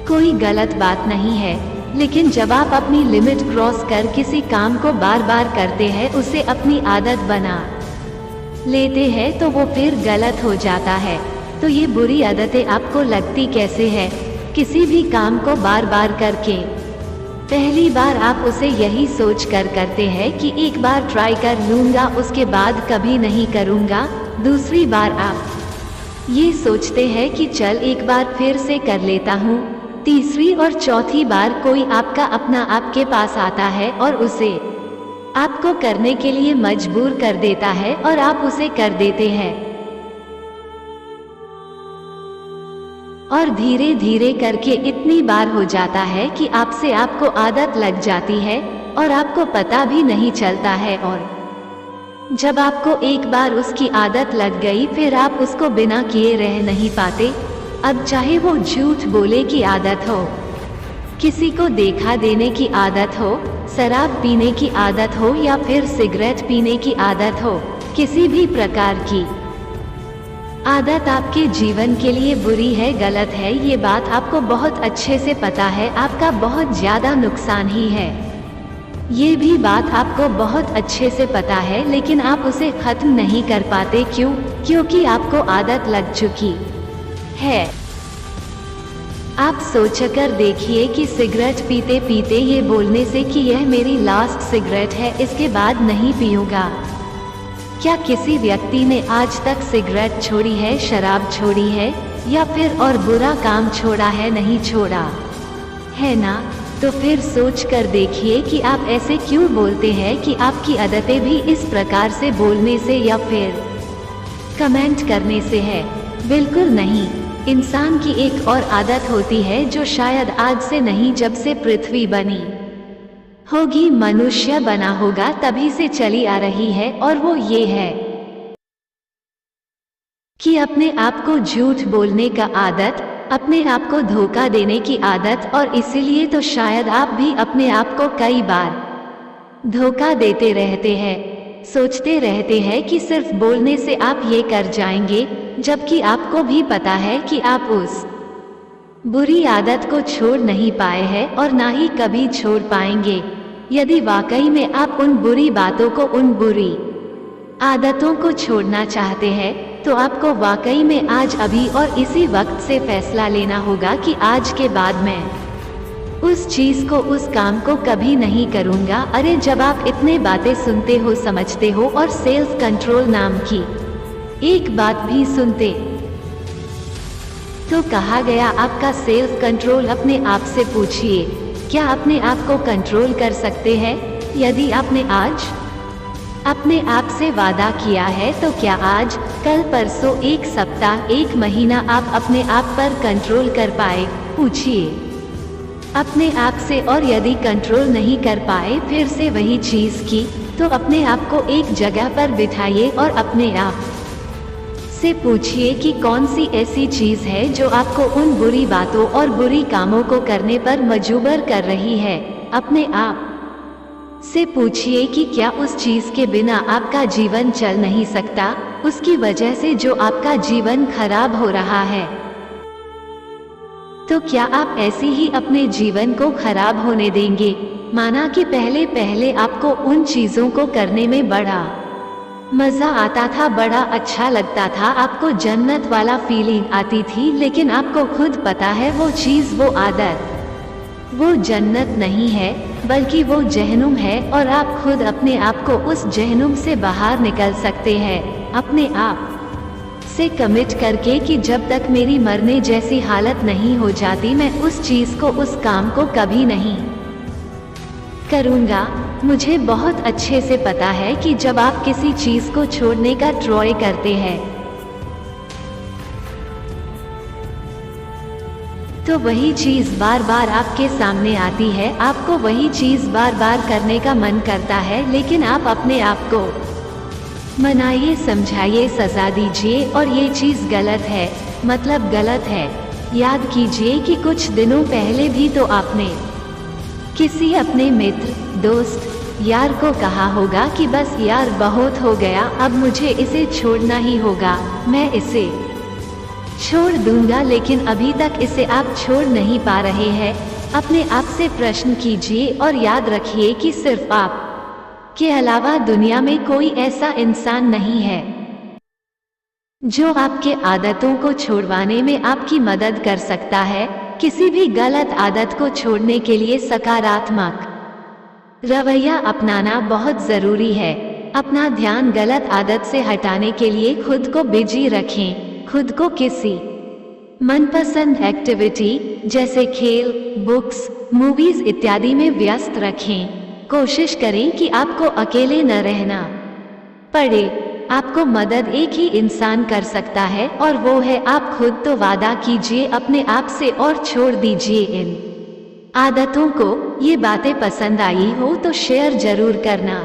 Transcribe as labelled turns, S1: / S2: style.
S1: कोई गलत बात नहीं है, लेकिन जब आप अपनी लिमिट क्रॉस कर किसी काम को बार बार करते हैं, उसे अपनी आदत बना लेते हैं, तो वो फिर गलत हो जाता है। तो ये बुरी आदतें आपको लगती कैसे है? किसी भी काम को बार बार करके पहली बार आप उसे यही सोच कर करते हैं कि एक बार ट्राई कर लूँगा, उसके बाद कभी नहीं करूँगा। दूसरी बार आप ये सोचते हैं कि चल एक बार फिर से कर लेता हूँ। तीसरी और चौथी बार कोई आपका अपना आपके पास आता है और उसे आपको करने के लिए मजबूर कर देता है और आप उसे कर देते हैं। और धीरे धीरे करके इतनी बार हो जाता है कि आपसे आपको आदत लग जाती है और आपको पता भी नहीं चलता है। और जब आपको एक बार उसकी आदत लग गई, फिर आप उसको बिना किए रह नहीं पाते। अब चाहे वो झूठ बोले की आदत हो, किसी को देखा देने की आदत हो, शराब पीने की आदत हो या फिर सिगरेट पीने की आदत हो, किसी भी प्रकार की आदत आपके जीवन के लिए बुरी है, गलत है, ये बात आपको बहुत अच्छे से पता है। आपका बहुत ज़्यादा नुकसान ही है, ये भी बात आपको बहुत अच्छे से पता है, लेकिन आप उसे खत्म नहीं कर पाते। क्यों? क्योंकि आपको आदत लग चुकी है। आप सोचकर देखिए कि सिगरेट पीते पीते ये बोलने से कि यह मेरी लास्ट सिगरेट है, इसके बाद नहीं पीऊँगा, क्या किसी व्यक्ति ने आज तक सिगरेट छोड़ी है, शराब छोड़ी है या फिर और बुरा काम छोड़ा है? नहीं छोड़ा है ना? तो फिर सोच कर देखिए कि आप ऐसे क्यों बोलते हैं कि आपकी आदतें भी इस प्रकार से बोलने से या फिर कमेंट करने से है। बिल्कुल नहीं। इंसान की एक और आदत होती है जो शायद आज से नहीं, जब से पृथ्वी बनी होगी, मनुष्य बना होगा, तभी से चली आ रही है, और वो ये है कि अपने आप को झूठ बोलने का आदत, अपने आप को धोखा देने की आदत। और इसीलिए तो शायद आप भी अपने आप को कई बार धोखा देते रहते हैं, सोचते रहते हैं कि सिर्फ बोलने से आप ये कर जाएंगे, जबकि आपको भी पता है कि आप उस बुरी आदत को छोड़ नहीं पाए हैं और ना ही कभी छोड़ पाएंगे। यदि वाकई में आप उन बुरी बातों को, उन बुरी आदतों को छोड़ना चाहते हैं, तो आपको वाकई में आज, अभी और इसी वक्त से फैसला लेना होगा कि आज के बाद मैं उस चीज को, उस काम को कभी नहीं करूंगा। अरे जब आप इतने बातें सुनते हो, समझते हो और सेल्फ कंट्रोल नाम की एक बात भी सुनते, तो कहा गया आपका सेल्फ कंट्रोल। अपने आप से पूछिए, क्या अपने आप को कंट्रोल कर सकते हैं? यदि आपने आज अपने आप से वादा किया है, तो क्या आज, कल, परसों, एक सप्ताह, एक महीना आप अपने आप पर कंट्रोल कर पाए? पूछिए अपने आप से। और यदि कंट्रोल नहीं कर पाए फिर से वही चीज की, तो अपने आप को एक जगह पर बिठाइए और अपने आप से पूछिए कि कौन सी ऐसी चीज है जो आपको उन बुरी बातों और बुरी कामों को करने पर मजबूर कर रही है। अपने आप से पूछिए कि क्या उस चीज के बिना आपका जीवन चल नहीं सकता, उसकी वजह से जो आपका जीवन खराब हो रहा है। तो क्या आप ऐसी ही अपने जीवन को खराब होने देंगे? माना कि पहले पहले आपको उन चीजों को करने में बड़ा मजा आता था, बड़ा अच्छा लगता था, आपको जन्नत वाला फीलिंग आती थी, लेकिन आपको खुद पता है वो चीज, वो आदत, वो जन्नत नहीं है, बल्कि वो जहन्नुम है। और आप खुद अपने आप को उस जहन्नुम से बाहर निकल सकते हैं, अपने आप से कमिट करके कि जब तक मेरी मरने जैसी हालत नहीं हो जाती, मैं उस चीज को, उस काम को कभी नहीं करूँगा। मुझे बहुत अच्छे से पता है कि जब आप किसी चीज को छोड़ने का ट्राई करते हैं, तो वही चीज बार बार आपके सामने आती है, आपको वही चीज बार बार करने का मन करता है, लेकिन आप अपने आप को मनाइए, समझाइए, सजा दीजिए और ये चीज गलत है, मतलब गलत है। याद कीजिए कि कुछ दिनों पहले भी तो आपने किसी अपने मित्र, दोस्त, यार को कहा होगा कि बस यार बहुत हो गया, अब मुझे इसे छोड़ना ही होगा, मैं इसे छोड़ दूंगा, लेकिन अभी तक इसे आप छोड़ नहीं पा रहे हैं। अपने आप से प्रश्न कीजिए और याद रखिए कि सिर्फ आप के अलावा दुनिया में कोई ऐसा इंसान नहीं है जो आपके आदतों को छोड़वाने में आपकी मदद कर सकता है। किसी भी गलत आदत को छोड़ने के लिए सकारात्मक रवैया अपनाना बहुत जरूरी है। अपना ध्यान गलत आदत से हटाने के लिए खुद को बिजी रखें। खुद को किसी मनपसंद एक्टिविटी जैसे खेल, बुक्स, मूवीज इत्यादि में व्यस्त रखें। कोशिश करें कि आपको अकेले न रहना पड़े। आपको मदद एक ही इंसान कर सकता है और वो है आप खुद। तो वादा कीजिए अपने आप से और छोड़ दीजिए इन आदतों को। ये बातें पसंद आई हो तो शेयर जरूर करना।